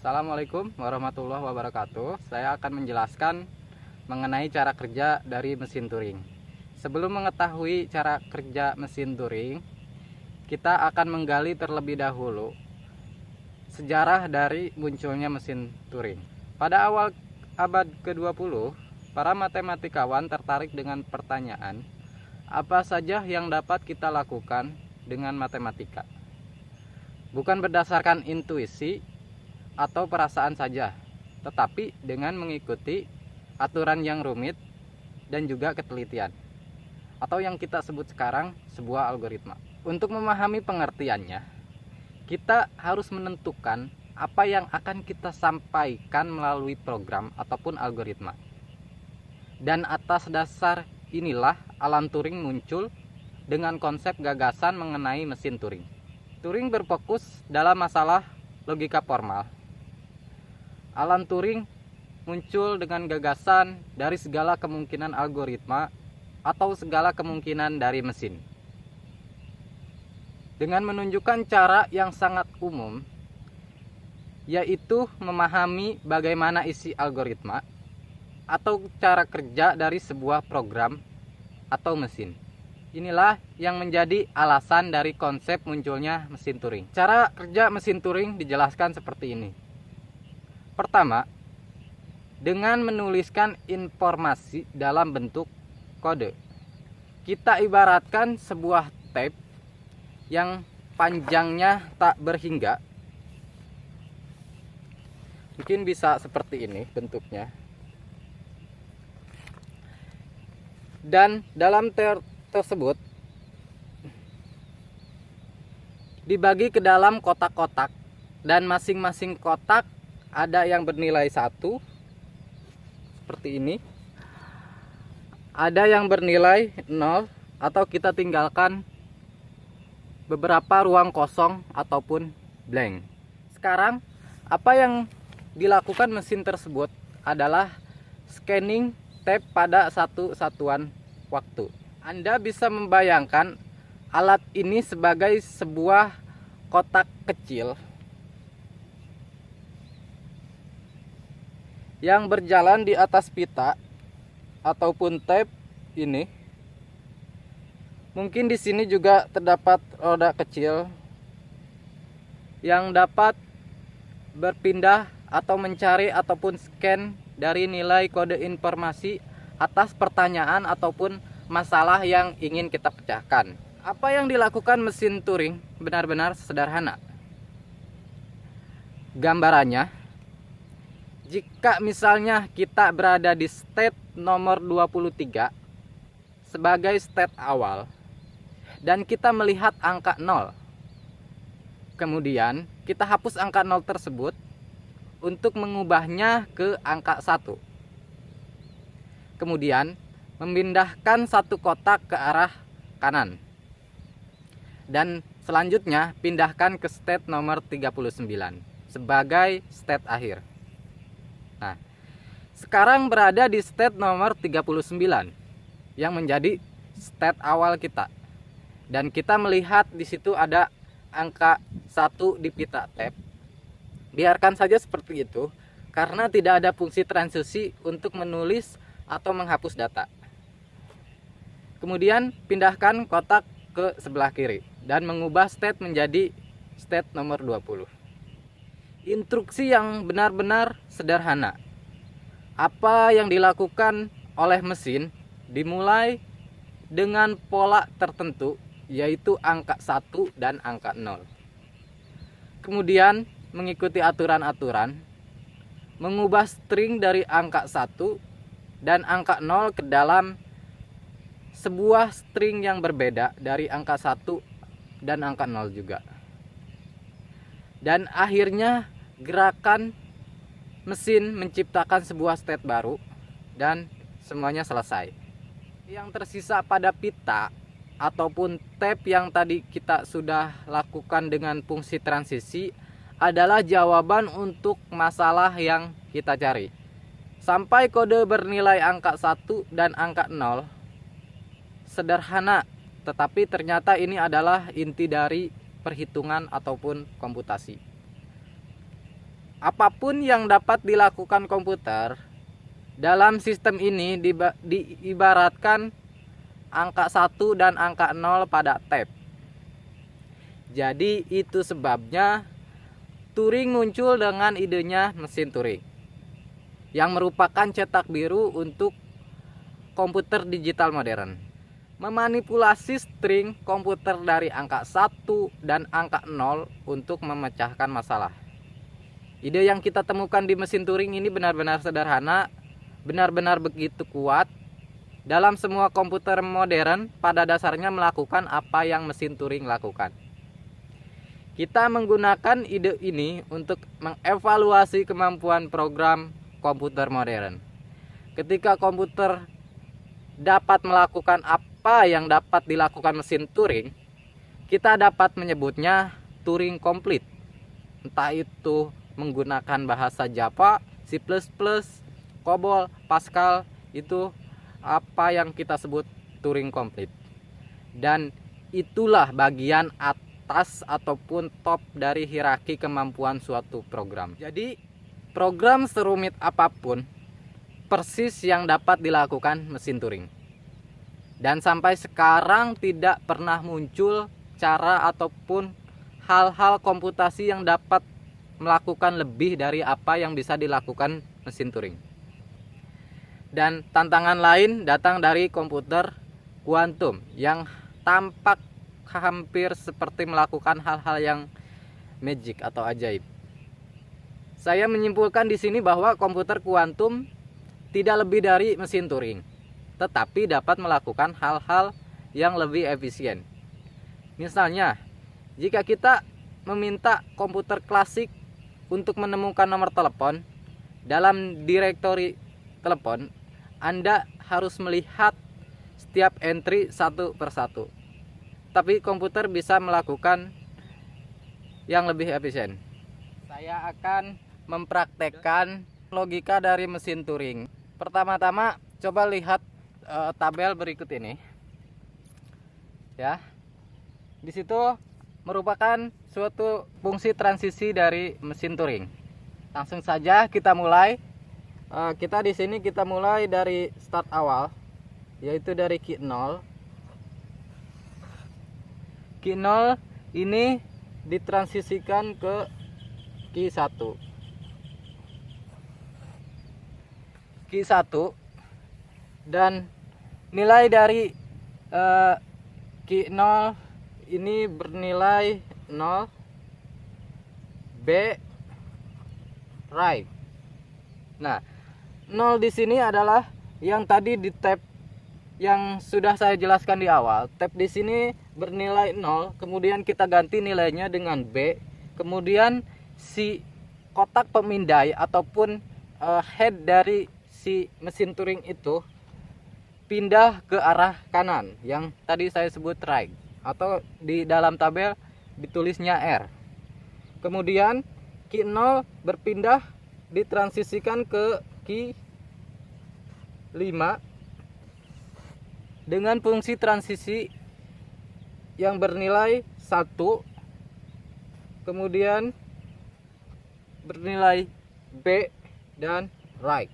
Assalamualaikum warahmatullahi wabarakatuh. Saya akan menjelaskan mengenai cara kerja dari mesin Turing. Sebelum mengetahui cara kerja mesin Turing, kita akan menggali terlebih dahulu sejarah dari munculnya mesin Turing. Pada awal abad ke-20, para matematikawan tertarik dengan pertanyaan, apa saja yang dapat kita lakukan dengan matematika? Bukan berdasarkan intuisi atau perasaan saja, tetapi dengan mengikuti aturan yang rumit dan juga ketelitian, atau yang kita sebut sekarang sebuah algoritma. Untuk memahami pengertiannya, kita harus menentukan apa yang akan kita sampaikan melalui program ataupun algoritma. Dan atas dasar inilah Alan Turing muncul dengan konsep gagasan mengenai mesin Turing. Turing berfokus dalam masalah logika formal. Alan Turing muncul dengan gagasan dari segala kemungkinan algoritma atau segala kemungkinan dari mesin. Dengan menunjukkan cara yang sangat umum, yaitu memahami bagaimana isi algoritma atau cara kerja dari sebuah program atau mesin. Inilah yang menjadi alasan dari konsep munculnya mesin Turing. Cara kerja mesin Turing dijelaskan seperti ini. Pertama, dengan menuliskan informasi dalam bentuk kode. Kita ibaratkan sebuah tape yang panjangnya tak berhingga. Mungkin bisa seperti ini bentuknya. Dan dalam tersebut dibagi ke dalam kotak-kotak, dan masing-masing kotak ada yang bernilai 1 seperti ini, ada yang bernilai 0, atau kita tinggalkan beberapa ruang kosong ataupun blank. Sekarang apa yang dilakukan mesin tersebut adalah scanning tape pada satu satuan waktu. Anda bisa membayangkan alat ini sebagai sebuah kotak kecil yang berjalan di atas pita ataupun tape ini. Mungkin di sini juga terdapat roda kecil yang dapat berpindah atau mencari ataupun scan dari nilai kode informasi atas pertanyaan ataupun masalah yang ingin kita pecahkan. Apa yang dilakukan mesin Turing benar-benar sederhana. Gambarannya, jika misalnya kita berada di state nomor 23 sebagai state awal dan kita melihat angka 0, kemudian kita hapus angka 0 tersebut untuk mengubahnya ke angka 1. Kemudian memindahkan satu kotak ke arah kanan. Dan selanjutnya pindahkan ke state nomor 39 sebagai state akhir. Nah, sekarang berada di state nomor 39 yang menjadi state awal kita. Dan kita melihat di situ ada angka 1 di pita tape. Biarkan saja seperti itu karena tidak ada fungsi transisi untuk menulis atau menghapus data. Kemudian pindahkan kotak ke sebelah kiri dan mengubah state menjadi state nomor 20. Instruksi yang benar-benar sederhana. Apa yang dilakukan oleh mesin dimulai dengan pola tertentu, yaitu angka 1 dan angka 0. Kemudian mengikuti aturan-aturan, mengubah string dari angka 1 dan angka 0 ke dalam sebuah string yang berbeda dari angka 1 dan angka 0 juga. Dan akhirnya gerakan mesin menciptakan sebuah state baru dan semuanya selesai. Yang tersisa pada pita ataupun tape yang tadi kita sudah lakukan dengan fungsi transisi adalah jawaban untuk masalah yang kita cari. Sampai kode bernilai angka 1 dan angka 0. Sederhana, tetapi ternyata ini adalah inti dari perhitungan ataupun komputasi. apapun yang dapat dilakukan komputer dalam sistem ini diibaratkan angka 1 dan angka 0 pada tab. Jadi itu sebabnya Turing muncul dengan idenya mesin Turing, yang merupakan cetak biru untuk komputer digital modern. Memanipulasi string komputer dari angka 1 dan angka 0 untuk memecahkan masalah. Ide yang kita temukan di mesin Turing ini benar-benar sederhana, benar-benar begitu kuat. Dalam semua komputer modern pada dasarnya melakukan apa yang mesin Turing lakukan. Kita menggunakan ide ini untuk mengevaluasi kemampuan program komputer modern. Ketika komputer dapat melakukan apa yang dapat dilakukan mesin Turing, kita dapat menyebutnya Turing complete. Entah itu menggunakan bahasa Java, C++, COBOL, Pascal, itu apa yang kita sebut Turing complete. Dan itulah bagian atas ataupun top dari hierarki kemampuan suatu program. Jadi program serumit apapun persis yang dapat dilakukan mesin Turing. Dan sampai sekarang tidak pernah muncul cara ataupun hal-hal komputasi yang dapat melakukan lebih dari apa yang bisa dilakukan mesin Turing. Dan tantangan lain datang dari komputer kuantum yang tampak hampir seperti melakukan hal-hal yang magic atau ajaib. Saya menyimpulkan di sini bahwa komputer kuantum tidak lebih dari mesin Turing, tetapi dapat melakukan hal-hal yang lebih efisien. Misalnya, jika kita meminta komputer klasik untuk menemukan nomor telepon dalam direktori telepon, Anda harus melihat setiap entry satu persatu. Tapi komputer bisa melakukan yang lebih efisien. Saya akan mempraktekkan logika dari mesin Turing. Pertama-tama coba lihat tabel berikut ini. Ya. Di situ merupakan suatu fungsi transisi dari mesin Turing. Langsung saja kita mulai. Kita di sini kita mulai dari start awal, yaitu dari key 0. Key 0 ini ditransisikan ke key 1. Key 1 dan nilai dari key 0 ini bernilai 0. B right. Nah, 0 di sini adalah yang tadi di tab yang sudah saya jelaskan di awal. Tab di sini bernilai 0, kemudian kita ganti nilainya dengan B. Kemudian si kotak pemindai ataupun head dari si mesin Turing itu pindah ke arah kanan yang tadi saya sebut right, atau di dalam tabel ditulisnya R. Kemudian key 0 berpindah ditransisikan ke key 5 dengan fungsi transisi yang bernilai 1, kemudian bernilai B dan right.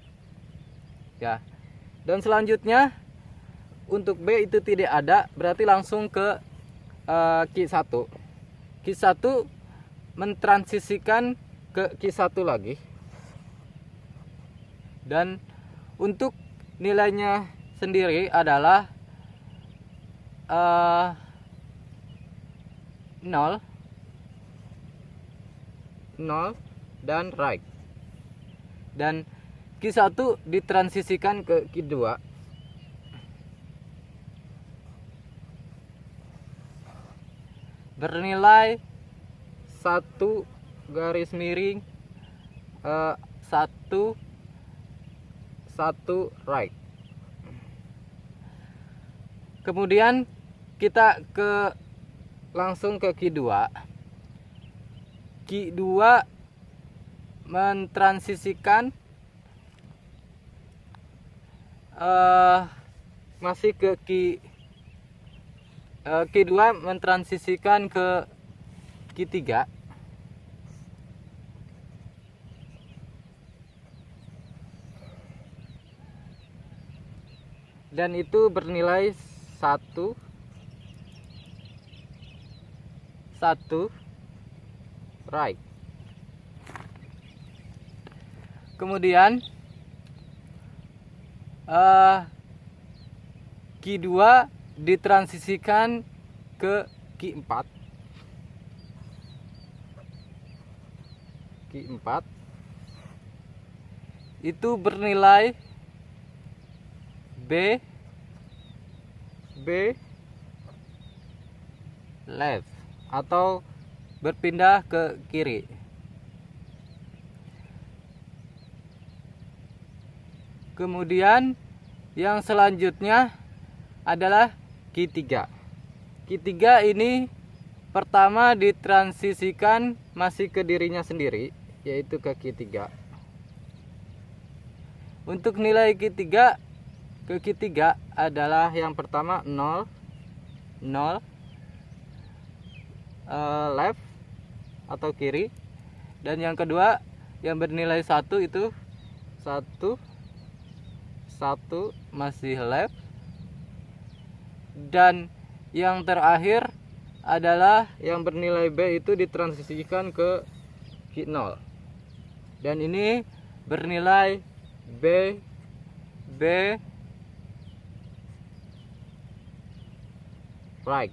Ya. Dan selanjutnya untuk B itu tidak ada, berarti langsung ke key 1. Key 1 mentransisikan ke key 1 lagi. Dan untuk nilainya sendiri adalah 0 dan right. Dan key 1 ditransisikan ke key 2. Bernilai 1 garis miring 1 right. Kemudian kita langsung ke key 2. Key 2 mentransisikan masih ke key 2 mentransisikan ke key 3. dan itu bernilai 1 right. Kemudian Q2 ditransisikan ke Q4. Q4 itu bernilai B left atau berpindah ke kiri. Kemudian yang selanjutnya adalah Q3. Q3 ini pertama ditransisikan masih ke dirinya sendiri, yaitu ke Q3. Untuk nilai Q3 ke Q3 adalah yang pertama 0 left atau kiri, dan yang kedua yang bernilai 1 itu 1 masih left, dan yang terakhir adalah yang bernilai B itu ditransisikan ke Q0, dan ini bernilai B right.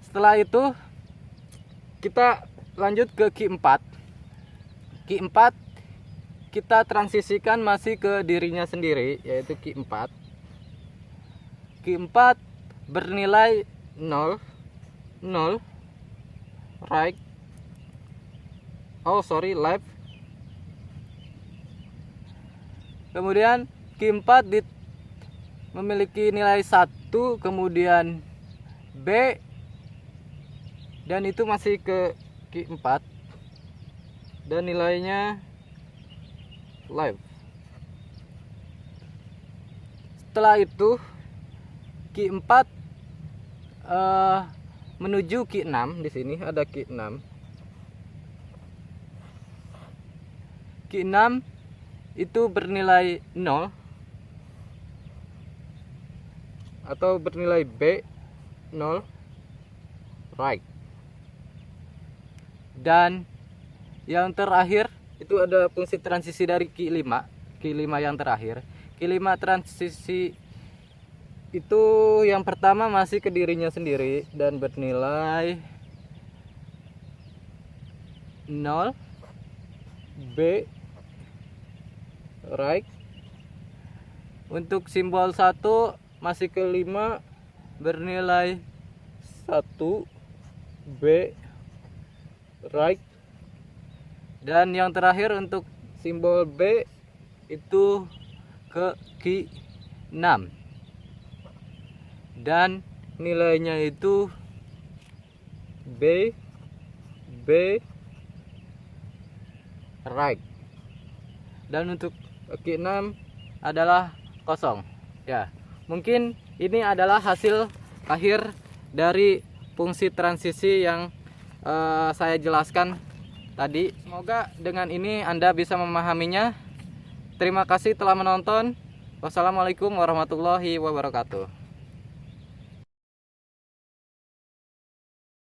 Setelah itu kita lanjut ke Q4. Q4 kita transisikan masih ke dirinya sendiri, yaitu Q4. Q4 bernilai 0 right, left. Kemudian Q4 memiliki nilai 1, kemudian B, dan itu masih ke Q4 dan nilainya left. Setelah itu Q4 menuju Q6. Di sini ada Q6. Q6 itu bernilai 0 atau bernilai B 0 right. Dan yang terakhir itu ada fungsi transisi dari Q5 yang terakhir. Q5 transisi itu yang pertama masih ke dirinya sendiri dan bernilai 0 B right. Untuk simbol 1 masih ke 5 bernilai 1 B right. Dan yang terakhir untuk simbol B itu ke Q6 dan nilainya itu B right. Dan untuk Q6 adalah kosong. Ya, mungkin ini adalah hasil akhir dari fungsi transisi yang saya jelaskan tadi. Semoga dengan ini Anda bisa memahaminya. Terima kasih telah menonton. Wassalamualaikum warahmatullahi wabarakatuh.